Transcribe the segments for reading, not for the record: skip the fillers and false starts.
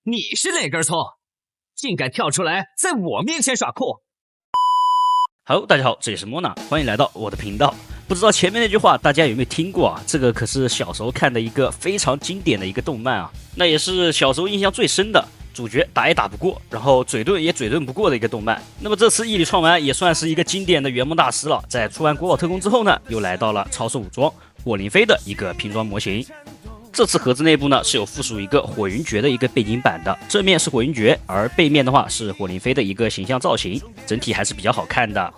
你是哪根葱？竟敢跳出来在我面前耍酷！Hello， 大家好，这里是莫娜，欢迎来到我的频道。不知道前面那句话大家有没有听过啊？这个可是小时候看的一个非常经典的一个动漫啊，那也是小时候印象最深的。主角打也打不过，然后嘴遁也嘴遁不过的一个动漫。那么这次毅力创完也算是一个经典的圆梦大师了。在出完国宝特工之后呢，又来到了超兽武装火灵飞的一个拼装模型。这次盒子内部呢是有附属一个火云诀的一个背景板的，正面是火云诀，而背面的话是火灵飞的一个形象造型，整体还是比较好看的。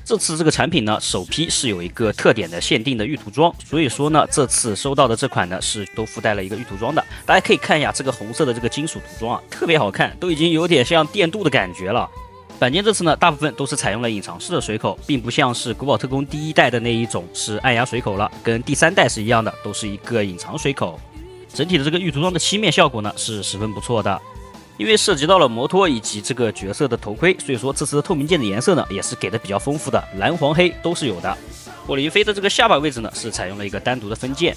这次这个产品呢，首批是有一个特点的限定的玉涂装，所以说呢，这次收到的这款呢是都附带了一个玉涂装的。大家可以看一下这个红色的这个金属涂装啊，特别好看，都已经有点像电镀的感觉了。板件这次呢，大部分都是采用了隐藏式的水口，并不像是国宝特工第一代的那一种是暗压水口了，跟第3代是一样的，都是一个隐藏水口。整体的这个玉涂装的漆面效果呢是十分不错的。因为涉及到了摩托以及这个角色的头盔，所以说这次的透明件的颜色呢也是给的比较丰富的，蓝黄黑都是有的。火灵飞的这个下巴位置呢是采用了一个单独的分件，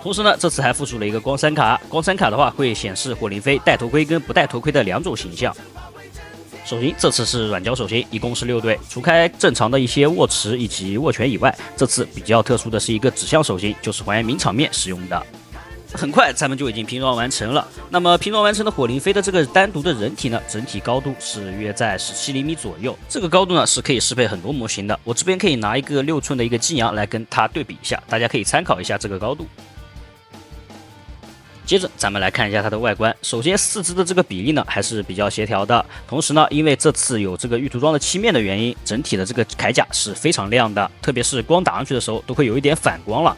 同时呢这次还附属了一个光闪卡，光闪卡的话会显示火灵飞戴头盔跟不戴头盔的2种形象。手型这次是软胶手型，一共是6对，除开正常的一些握持以及握拳以外，这次比较特殊的是一个指向手型，就是还原名场面使用的。很快咱们就已经拼装完成了。那么拼装完成的火灵飞的这个单独的人体呢，整体高度是约在17厘米左右。这个高度呢是可以适配很多模型的。我这边可以拿一个6寸的一个基阳来跟它对比一下，大家可以参考一下这个高度。接着咱们来看一下它的外观。首先四肢的这个比例呢还是比较协调的，同时呢因为这次有这个玉涂装的漆面的原因，整体的这个铠甲是非常亮的，特别是光打上去的时候都会有一点反光了。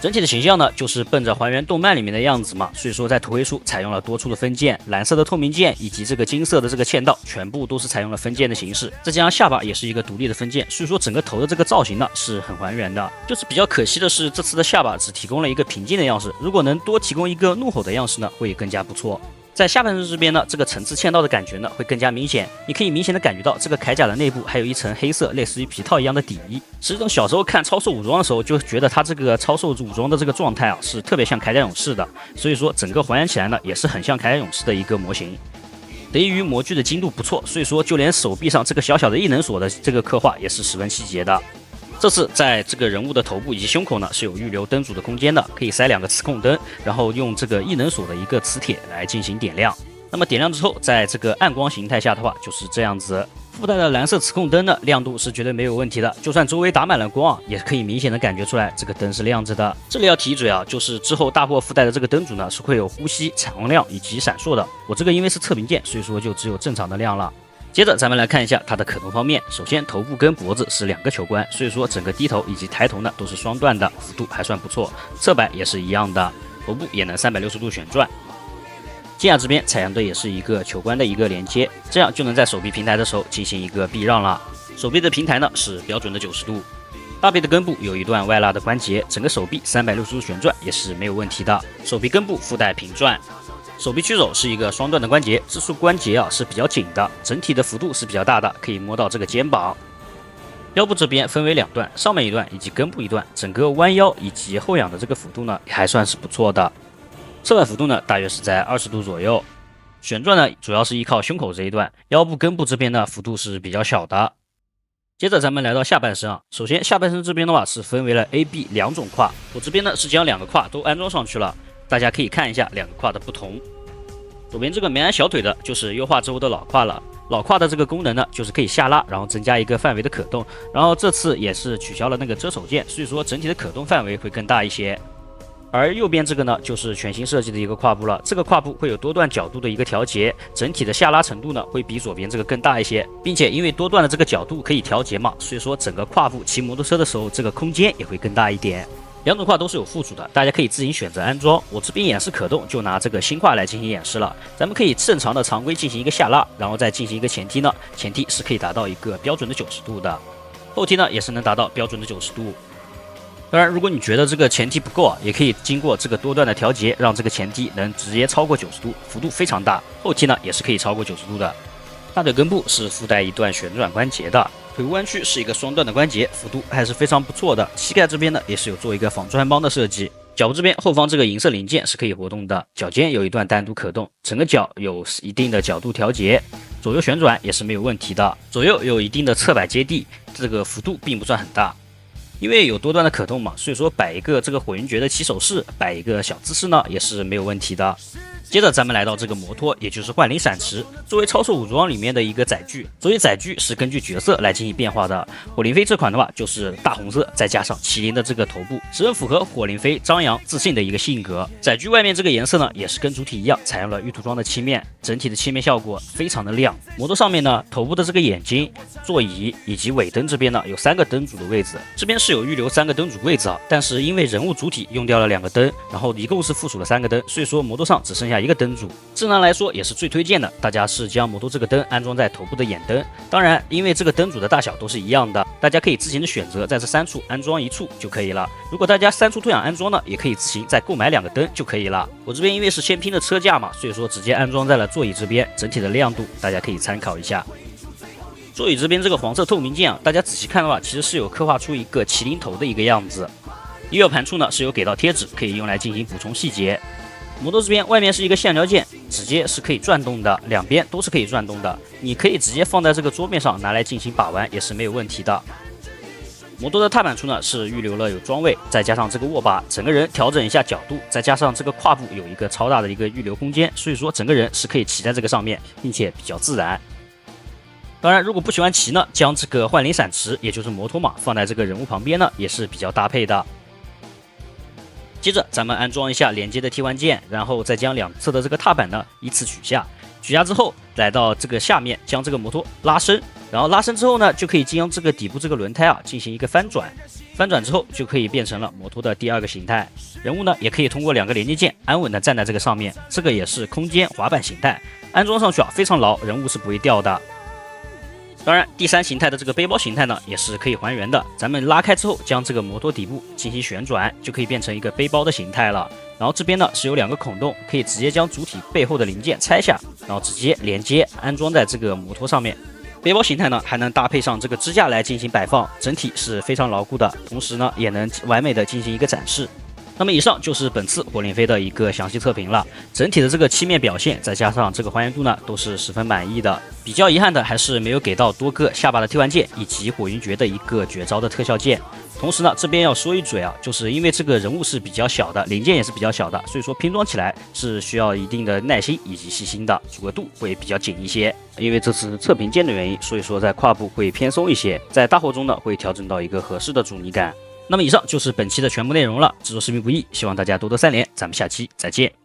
整体的形象呢，就是奔着还原动漫里面的样子嘛，所以说在头盔处采用了多处的分件，蓝色的透明件以及这个金色的这个嵌道，全部都是采用了分件的形式。再加上下巴也是一个独立的分件，所以说整个头的这个造型呢是很还原的。就是比较可惜的是，这次的下巴只提供了一个平镜的样式，如果能多提供一个怒吼的样式呢，会更加不错。在下半身这边呢，这个层次嵌道的感觉呢会更加明显，你可以明显的感觉到这个铠甲的内部还有一层黑色类似于皮套一样的底衣。实际上小时候看超兽武装的时候，就觉得它这个超兽武装的这个状态啊是特别像铠甲勇士的，所以说整个还原起来呢也是很像铠甲勇士的一个模型。得益于模具的精度不错，所以说就连手臂上这个小小的异能锁的这个刻画也是十分细节的。这次在这个人物的头部以及胸口呢是有预留灯组的空间的，可以塞2个磁控灯，然后用这个异能锁的一个磁铁来进行点亮。那么点亮之后，在这个暗光形态下的话就是这样子。附带的蓝色磁控灯呢，亮度是绝对没有问题的，就算周围打满了光啊，也可以明显的感觉出来这个灯是亮着的。这里要提一嘴啊，就是之后大货附带的这个灯组呢是会有呼吸、闪光亮以及闪烁的。我这个因为是侧屏件，所以说就只有正常的亮了。接着咱们来看一下它的可动方面，首先头部跟脖子是2个球关，所以说整个低头以及抬头呢都是双段的，幅度还算不错。侧摆也是一样的，头部也能360度旋转。肩胛这边采用的也是一个球关的一个连接，这样就能在手臂平台的时候进行一个避让了。手臂的平台呢是标准的90度。大臂的根部有一段外拉的关节，整个手臂360度旋转也是没有问题的。手臂根部附带平转。手臂曲肘是一个双段的关节，这处关节啊是比较紧的，整体的幅度是比较大的，可以摸到这个肩膀。腰部这边分为2段，上面一段以及根部一段，整个弯腰以及后仰的这个幅度呢还算是不错的。侧摆幅度呢大约是在20度左右。旋转呢主要是依靠胸口这一段，腰部根部这边呢幅度是比较小的。接着咱们来到下半身啊，首先下半身这边的话是分为了 A、B 2种胯，我这边呢是将2个胯都安装上去了，大家可以看一下2个胯的不同。左边这个没安小腿的就是优化之后的老胯了，老胯的这个功能呢就是可以下拉，然后增加一个范围的可动，然后这次也是取消了那个遮手键，所以说整体的可动范围会更大一些。而右边这个呢就是全新设计的一个胯部了，这个胯部会有多段角度的一个调节，整体的下拉程度呢会比左边这个更大一些，并且因为多段的这个角度可以调节嘛，所以说整个胯部骑摩托车的时候这个空间也会更大一点。2种胯都是有附属的，大家可以自行选择安装。我这边演示可动，就拿这个新胯来进行演示了。咱们可以正常的常规进行一个下拉，然后再进行一个前踢呢，前踢是可以达到一个标准的90度的，后踢呢也是能达到标准的90度。当然，如果你觉得这个前踢不够啊，也可以经过这个多段的调节，让这个前踢能直接超过90度，幅度非常大。后踢呢也是可以超过90度的。大腿根部是附带一段旋转关节的，腿部弯曲是一个双段的关节，幅度还是非常不错的。膝盖这边呢也是有做一个防转帮的设计。脚部这边后方这个银色零件是可以活动的，脚尖有一段单独可动，整个脚有一定的角度调节，左右旋转也是没有问题的，左右有一定的侧摆接地，这个幅度并不算很大。因为有多段的可动嘛，所以说摆一个这个火云诀的起手式，摆一个小姿势呢也是没有问题的。接着咱们来到这个摩托，也就是幻灵闪池，作为超兽武装里面的一个载具，所以载具是根据角色来进行变化的。火灵飞这款的话就是大红色，再加上麒麟的这个头部，十分符合火灵飞张扬自信的一个性格。载具外面这个颜色呢，也是跟主体一样，采用了玉涂装的漆面，整体的漆面效果非常的亮。摩托上面呢，头部的这个眼睛、座椅以及尾灯这边呢，有3个灯组的位置，这边是有预留3个灯组位置啊，但是因为人物主体用掉了2个灯，然后一共是附属了3个灯，所以说摩托上只剩下1个灯组。智能来说也是最推荐的，大家是将摩托这个灯安装在头部的眼灯。当然，因为这个灯组的大小都是一样的，大家可以自行的选择在这3处安装1处就可以了。如果大家3处都想安装呢，也可以自行再购买2个灯就可以了。我这边因为是先拼的车架嘛，所以说直接安装在了座椅这边，整体的亮度大家可以参考一下。座椅这边这个黄色透明件啊，大家仔细看的话，其实是有刻画出一个麒麟头的一个样子。仪表盘处呢是有给到贴纸，可以用来进行补充细节。摩托这边外面是一个橡胶件，指节是可以转动的，两边都是可以转动的，你可以直接放在这个桌面上拿来进行把玩也是没有问题的。摩托的踏板处呢是预留了有装位，再加上这个握把，整个人调整一下角度，再加上这个胯部有一个超大的一个预留空间，所以说整个人是可以骑在这个上面，并且比较自然。当然，如果不喜欢骑呢，将这个幻灵闪池，也就是摩托嘛，放在这个人物旁边呢，也是比较搭配的。接着咱们安装一下连接的替换件，然后再将两侧的这个踏板呢依次取下。取下之后，来到这个下面，将这个摩托拉伸，然后拉伸之后呢，就可以将这个底部这个轮胎啊进行一个翻转。翻转之后就可以变成了摩托的第2个形态。人物呢也可以通过2个连接键安稳的站在这个上面，这个也是空间滑板形态，安装上去啊非常牢，人物是不会掉的。当然，第3形态的这个背包形态呢，也是可以还原的。咱们拉开之后，将这个摩托底部进行旋转，就可以变成一个背包的形态了。然后这边呢是有2个孔洞，可以直接将主体背后的零件拆下，然后直接连接安装在这个摩托上面。背包形态呢还能搭配上这个支架来进行摆放，整体是非常牢固的，同时呢也能完美的进行一个展示。那么以上就是本次火灵飞的一个详细测评了，整体的这个漆面表现再加上这个还原度呢都是十分满意的。比较遗憾的还是没有给到多个下巴的替换件以及火云诀的一个绝招的特效件。同时呢这边要说一嘴啊，就是因为这个人物是比较小的，零件也是比较小的，所以说拼装起来是需要一定的耐心以及细心的，组合度会比较紧一些。因为这是测评件的原因，所以说在胯部会偏松一些，在大货中呢会调整到一个合适的阻尼感。那么以上就是本期的全部内容了，制作视频不易，希望大家多多3连，咱们下期再见。